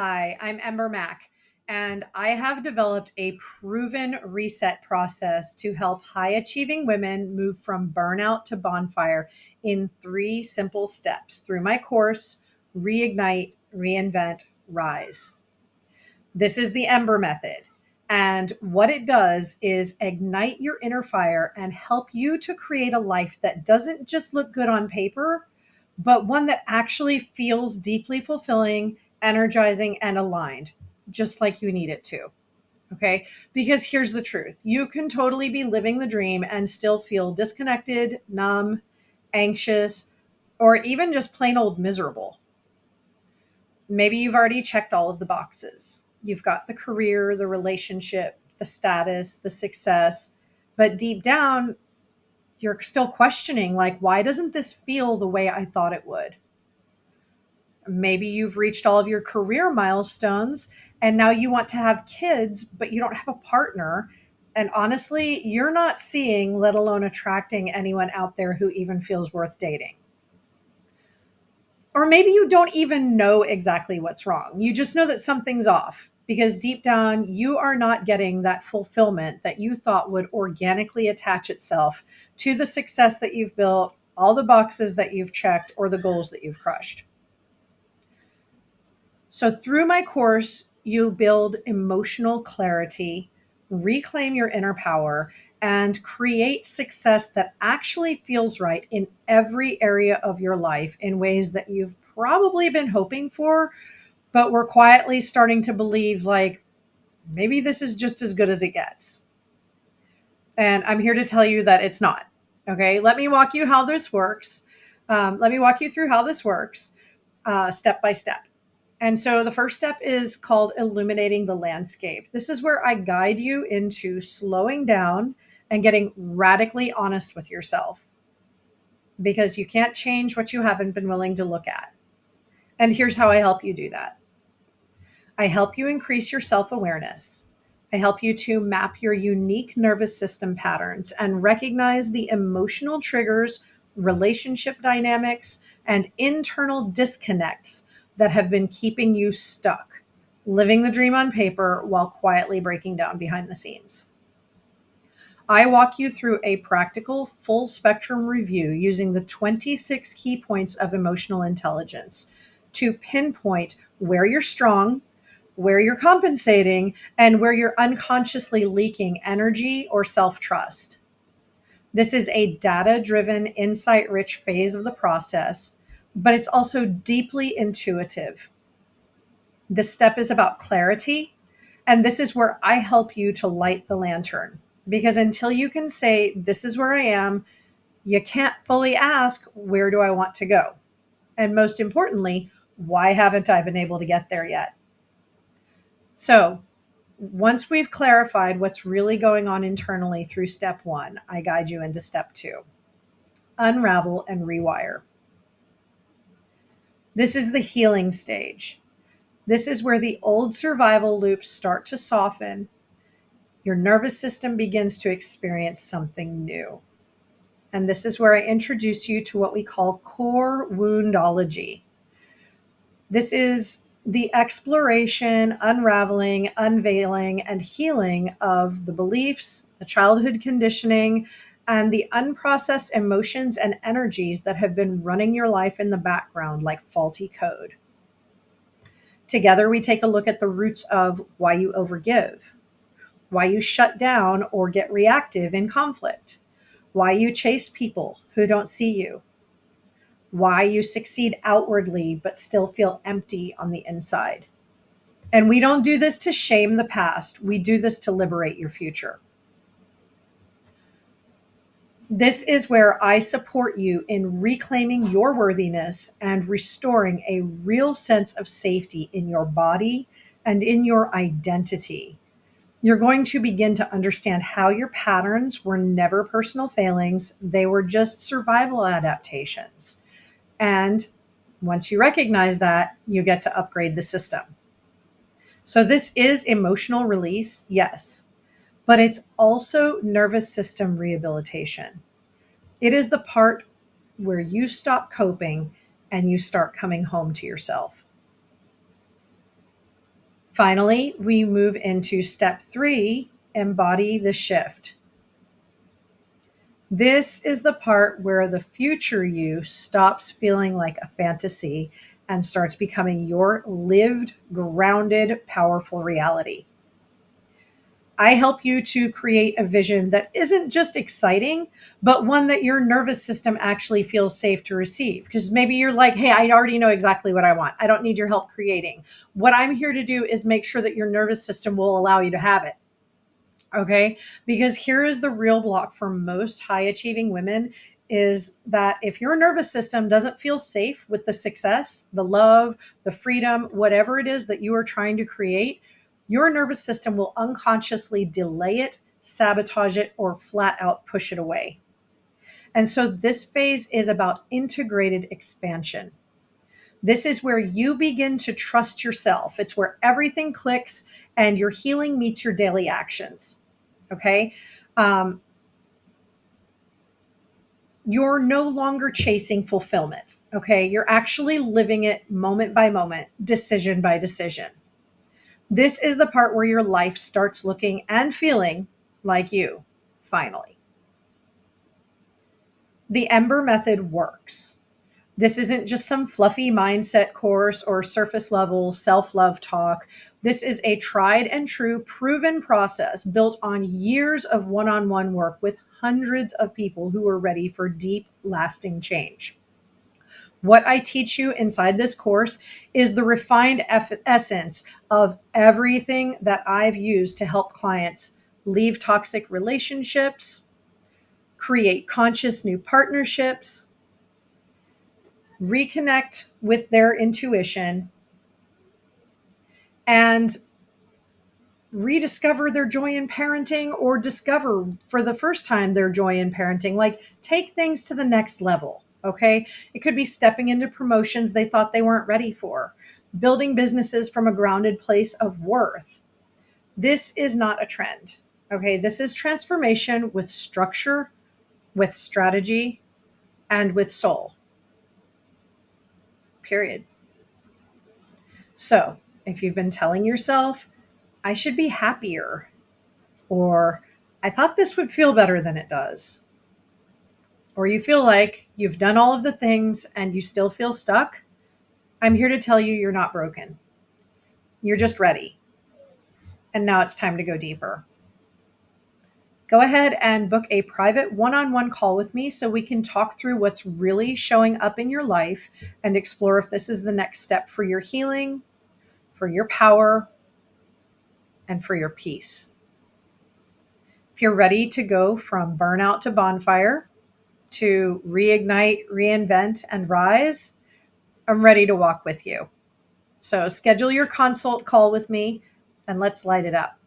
Hi, I'm Ember Mac, and I have developed a proven reset process to help high achieving women move from burnout to bonfire in three simple steps through my course, Reignite, Reinvent, Rise. This is the Ember Method. And what it does is ignite your inner fire and help you to create a life that doesn't just look good on paper, but one that actually feels deeply fulfilling, energizing, and aligned, just like you need it to. Okay. Because here's the truth: you can totally be living the dream and still feel disconnected, numb, anxious, or even just plain old miserable. Maybe you've already checked all of the boxes. You've got the career, the relationship, the status, the success, but deep down, you're still questioning, like, why doesn't this feel the way I thought it would? Maybe you've reached all of your career milestones and now you want to have kids, but you don't have a partner. And honestly, you're not seeing, let alone attracting anyone out there who even feels worth dating. Or maybe you don't even know exactly what's wrong. You just know that something's off because deep down, you are not getting that fulfillment that you thought would organically attach itself to the success that you've built, all the boxes that you've checked, or the goals that you've crushed. So, through my course, you build emotional clarity, reclaim your inner power, and create success that actually feels right in every area of your life in ways that you've probably been hoping for, but we're quietly starting to believe, like, maybe this is just as good as it gets. And I'm here to tell you that it's not. Okay. Let me walk you how this works. Let me walk you through how this works step by step. And so the first step is called illuminating the landscape. This is where I guide you into slowing down and getting radically honest with yourself because you can't change what you haven't been willing to look at. And here's how I help you do that: I help you increase your self awareness. I help you to map your unique nervous system patterns and recognize the emotional triggers, relationship dynamics, and internal disconnects that have been keeping you stuck, living the dream on paper while quietly breaking down behind the scenes. I walk you through a practical full spectrum review using the 26 key points of emotional intelligence to pinpoint where you're strong, where you're compensating, and where you're unconsciously leaking energy or self trust. This is a data driven, insight rich phase of the process, but it's also deeply intuitive. This step is about clarity, and this is where I help you to light the lantern. Because until you can say, this is where I am, you can't fully ask, where do I want to go? And most importantly, why haven't I been able to get there yet? So, once we've clarified what's really going on internally through step one, I guide you into step two: unravel and rewire. This is the healing stage. This is where the old survival loops start to soften. Your nervous system begins to experience something new. And this is where I introduce you to what we call core woundology. This is the exploration, unraveling, unveiling, and healing of the beliefs, the childhood conditioning, and the unprocessed emotions and energies that have been running your life in the background like faulty code. Together, we take a look at the roots of why you overgive, why you shut down or get reactive in conflict, why you chase people who don't see you, why you succeed outwardly but still feel empty on the inside. And we don't do this to shame the past. We do this to liberate your future. This is where I support you in reclaiming your worthiness and restoring a real sense of safety in your body and in your identity. You're going to begin to understand how your patterns were never personal failings, they were just survival adaptations. And once you recognize that, you get to upgrade the system. So, this is emotional release, yes, but it's also nervous system rehabilitation. It is the part where you stop coping and you start coming home to yourself. Finally, we move into step 3, embody the shift. This is the part where the future you stops feeling like a fantasy and starts becoming your lived, grounded, powerful reality. I help you to create a vision that isn't just exciting, but one that your nervous system actually feels safe to receive. Because maybe you're like, hey, I already know exactly what I want. I don't need your help creating. What I'm here to do is make sure that your nervous system will allow you to have it. Okay. Because here is the real block for most high achieving women is that if your nervous system doesn't feel safe with the success, the love, the freedom, whatever it is that you are trying to create, your nervous system will unconsciously delay it, sabotage it, or flat out push it away. And so this phase is about integrated expansion. This is where you begin to trust yourself. It's where everything clicks and your healing meets your daily actions. Okay. Um, you're no longer chasing fulfillment. Okay. You're actually living it moment by moment, decision by decision. This is the part where your life starts looking and feeling like you, finally. The Ember Method works. This isn't just some fluffy mindset course or surface level self love talk. This is a tried and true proven process built on years of one on one work with hundreds of people who are ready for deep, lasting change. What I teach you inside this course is the refined essence of everything that I've used to help clients leave toxic relationships, create conscious new partnerships, reconnect with their intuition, and rediscover their joy in parenting or discover for the first time their joy in parenting. Like, take things to the next level. Okay. It could be stepping into promotions they thought they weren't ready for, building businesses from a grounded place of worth. This is not a trend. Okay. This is transformation with structure, with strategy, and with soul. Period. So if you've been telling yourself, I should be happier, or I thought this would feel better than it does, or you feel like you've done all of the things and you still feel stuck, I'm here to tell you you're not broken. You're just ready. And now it's time to go deeper. Go ahead and book a private one-on-one call with me so we can talk through what's really showing up in your life and explore if this is the next step for your healing, for your power, and for your peace. If you're ready to go from burnout to bonfire, to reignite, reinvent, and rise, I'm ready to walk with you. So schedule your consult call with me and let's light it up.